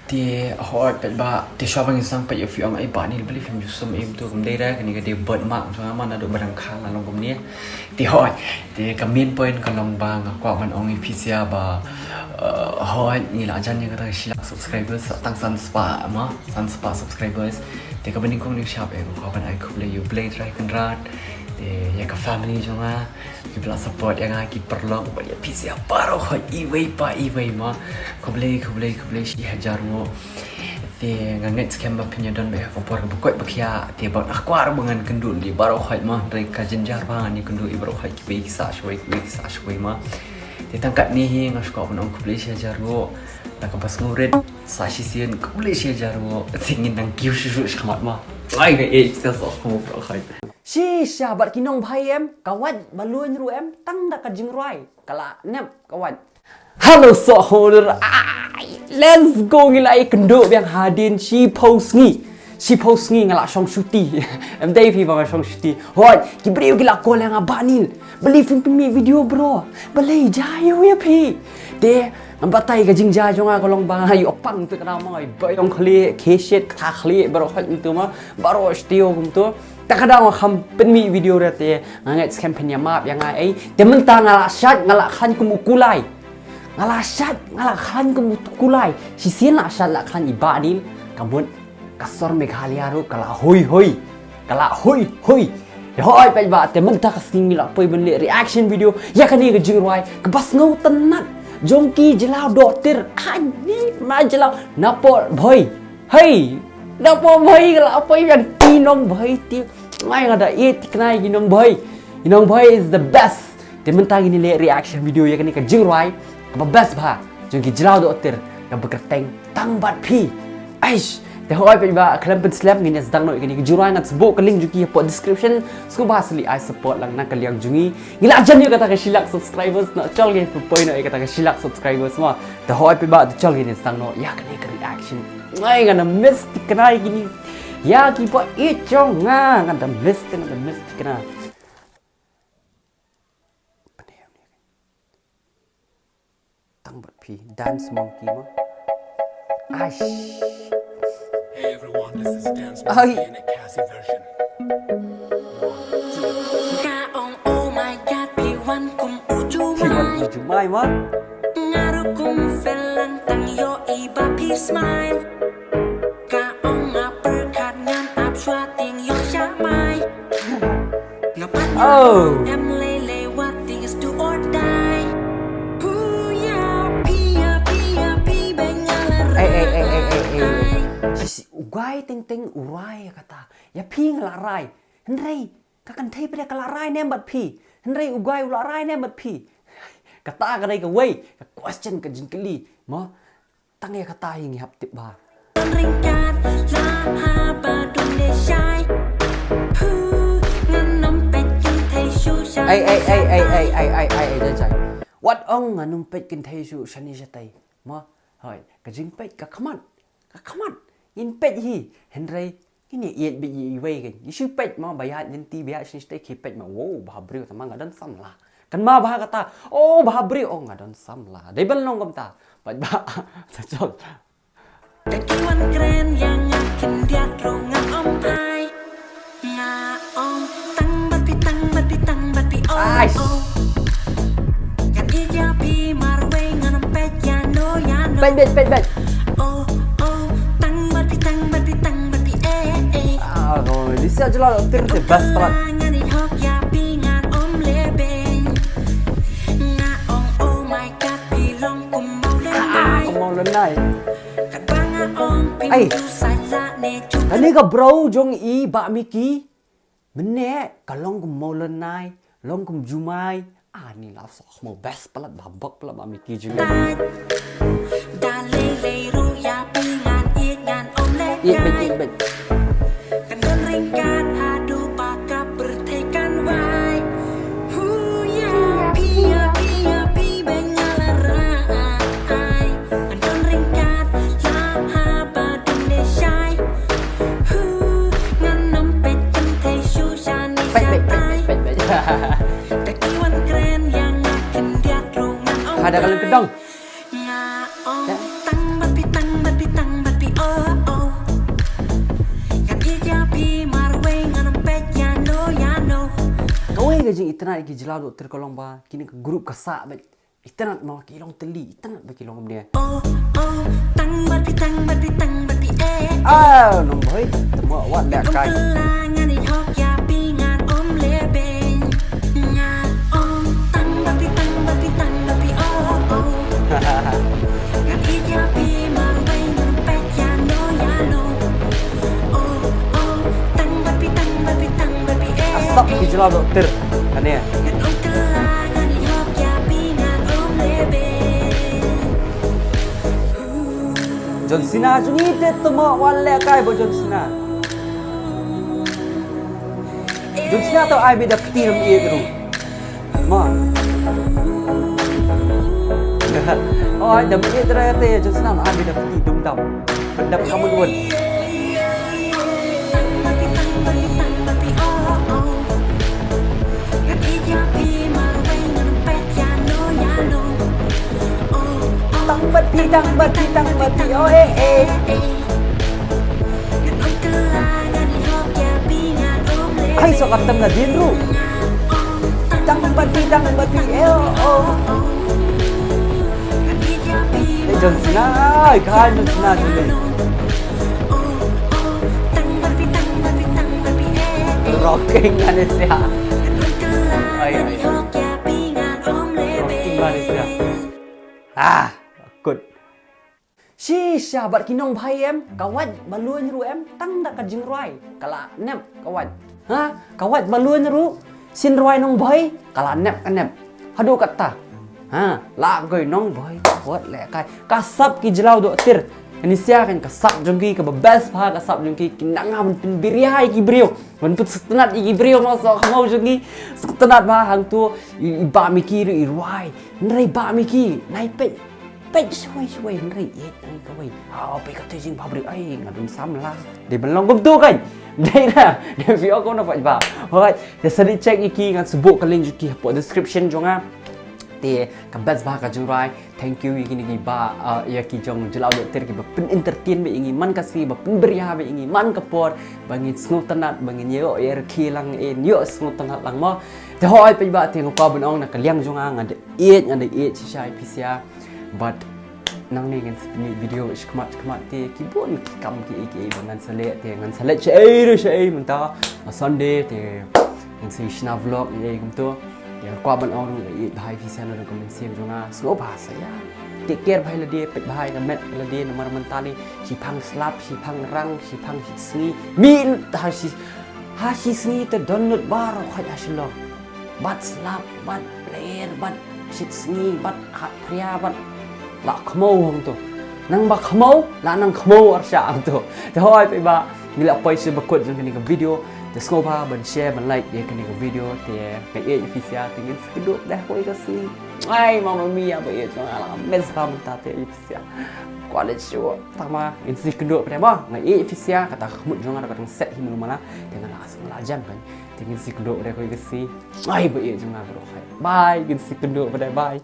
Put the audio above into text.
thì họ phải bà thì sao bằng sang phải phiêu ang ai bà ni beli film jusum em tu kum đây ra cái này cái dia bird mark so mana ada barang khang lah long kum ni thì họ thì cái main point kan long bang kwa man ong PHI ba họ ni là jan ni kata silak subscribers tang san spa ma san spa subscribers thì cái bên kong ni shop em kwa ban ai khub le you play try kan rat thì ya ka family jonga kita support yang ai ki perlu ba ya PHI baru họ iway ma khub le si hajar mo thì nganget scam ba pinya don be kompor ba koi ba khia thì ba akwar bangan kendul di baru khoi ma dari kajen jar ba ni kendul i baru khoi ki be sa shwai ma thì tangkat ni hi ngas ko ban ong khub si hajar mo ta ka pas nguret sa si sien khub le si hajar mo thingin nang kiu shu shmat ma ai cái e sa so khum ba khoi Shi sahabat kinong bhai em, kawan baluan ru em tang dak kajing ruai. Kala nem kawan. Hello saudara. Let's go ngilai kendo yang hadin si post ni. Si post ni ngala song shuti. Em dai phi ba song shuti. Hoi, ki brio gila ko yang abanil. Beli film video bro. Beli jayo ya phi. De nambatai kajing ja jonga kolong ba ayo pang tu kana mai bayong khli keshet tha khli baro hoi tu ma baro stio kum tu. Tak kadang ham penmi video rete nganget scam penyamap yang ai te mentang ngala syat ngala khan kum ukulai ngala syat ngala khan kum ukulai si sien la syat la khan ibadil kamun kasor meghalia ru kala hoi hoi hoi pe ba te mentang kasing mila poi ben reaction video ya kan ni ke jingruai ke bas ngau tenat jongki jelau dokter ani ma jelau napor boy hey Dapat boy kalau apa yang kinong boy ti mai ada it kenai kinong boy is the best dia mentang ini lihat reaction video ya kan ni ke jingrai apa best bah jengki jelau dokter yang berkerteng tang bat pi aish dia hoi pe ba kelam pen slap ngin sedang noi kan ni ke jingrai nak sebut ke link juki po description sku bahas li I support lang nak kaliang jungi ngila jan ni kata ke silak subscribers nak chol ge point noi kata ke silak subscribers semua dia hoi pe ba chol ge ni sedang noi ya kan ni ke reaction Ngai ngana mesti kenai gini. Ya kipa icong ngana mesti kena. Tang bat pi dance monkey mah. Aish. Hey everyone, this is Dance Monkey in a Cassie version. Oh my God, P1 kum ujumai. Jumai mah. Ngaruh kum felang tang yo iba pi smile. Oh. Em lay what things do or die. Si ugai ting urai kata. Ya pi ngelarai. Henry, kakan thei pada kelarai nembat pi. Henry ugai ularai nembat pi. Kata kadai ke way, question ke jingkeli. Mo tang ya kata hingi hap tip ba. Ringkat lah badung desai. Ai jai. What ong nganum pet kin thei su shani jatai. Ma hoi ka jing pet ka khaman. In pet hi Henry ini yet bi yi wei kan. Isu pet ma bayat nanti biar shin stay ki pet ma wow bahabriu tamang ngadan samla. Kan ma bah kata oh bahabriu oh ngadan samla. Dai bal nong kam ta. Ba cocok. Tekiwan keren yang akan dia rongan om hai. Ngaom tang bati oh. Kan ija pi marwe nganam pet ya no. Bet. Oh tang bati eh. Ah, no, di sini aja lah dokter tu best pelat. Ngani hok ya pi ngan om lebeng. Ngaom oh my God pilong kum mau lenai. Kum mau lenai. Kan banga om pi tu saja ne chu. Kani ka bro jong i ba miki. Mene kalong kum mau lenai, long kum JUMAI. Ah ni lah sok mau best pelat babak pelat ba miki juga. Dan lele ru ya pi ngan i ngan om lenai. Iya bet. Kan ringkat hadu baka bertekan wai. Pi bengalarai. Kan ringkat lah badung desai. Nganam pet kentai susani jatai. Tekiwan keren yang akan dia rungan om. Ada kalau kedong. Ngaom tang bati gajing internet lagi jelau doktor kolong ba kini ke grup kasak ba internet mau kilong teli internet ba kilong dia oh oh tang bati nong boy temu wat dak kai ngan ni hok ya pingan om lebeng ngan om tang bati oh oh ngan ija pi mang bai ngan pet ya no oh oh tang bati asap ki jelau doktor kan ya ngan om ngan ni hok ya pingan om lebeng John Cena jungi te temu wat dak kai bo John Cena John Cena tau ai beda peti nam e ru ma oh dah beli ternyata ya John Cena ai beda peti dum dam pendap kamu duluan tang bati oh ai so katam na din ru tang bati oh John Cena ai kan John Cena dulu rocking Malaysia ai rocking Malaysia good Shisha bat kinong bhai em kawat baluan ru em tang dak ka jing roi kala nep kawat ha kawat baluan ru sin roi nong bhai kala nep kanep hadu kata ha la goi nong bhai kawat le kai kasap ki jelau do tir ini sia kan kasap jongki ka best pha kasap jongki kinanga pin biriai ki brio pun setenat ki brio masuk mau jongki setenat ba hang tu ba miki ri roi nrai ba miki nai peช่วยนรีเอ็ดนี่ก็ไปเอาไปกับจริงพาบริไอ้งานซ้ำละเดี๋ยวมันลองกุมตัวกันได้นะเดี๋ยวพี่ก็น่าไปบ้าเฮ้ยเดี๋ยวสนิทเช็คอีกทีงานสบุกกันลิงก์จุกี้ปอ description จงอ่ะเดี๋ยวกับเบสบ้ากับจุไร thank you อีกนี่กี่บ้าอยากกี่จงจะเล่าเด็ดเตอร์กี่แบบเป็น entertain แบบอย่างงี้มันก็สีแบบเป็นบริหารแบบอย่างงี้มันก็ปวดบางอย่างสนุกตนัดบางอย่างเยอะคีลังเอ็นเยอะสนุกตนัดหลังมั้งแต่ห้อยไปบ้าเที่ยงก็เป็นองค์นักเลี้ยงจงอ่ะงานเด็ดใช่พิเศษ but nang ni kan video kemat ti kibun kam ki dengan selek ti dengan selek cai mentah Sunday ti yang si shna vlog ni gitu ya kwa ban ong ni bhai phi san ro komen sim jonga slow bahasa ya take care bhai la dia pet bhai na met la dia nomor mentali si phang slap si phang rang si phang si sni mi ha si sni te download bar khaj aslo bat slap bat player bat si sni bat hat pria bat la khmau hong tu nang ba khmau la nang khmau arsha tu te hoi pe ba ni la poi se ba kut jong ni ka video te sko ba ban share ban like dia kan ni ka video te pe e official te ngin skiduk dah koi ka si ai mama mia ba e jong ala mes ba ta te official quality show tama in skiduk pe ba ngai e official kata khmut jong ada ka set himu mana te ngala la jam kan te ngin skiduk dah koi ka si ai ba e jong ala bye ngin skiduk pa bye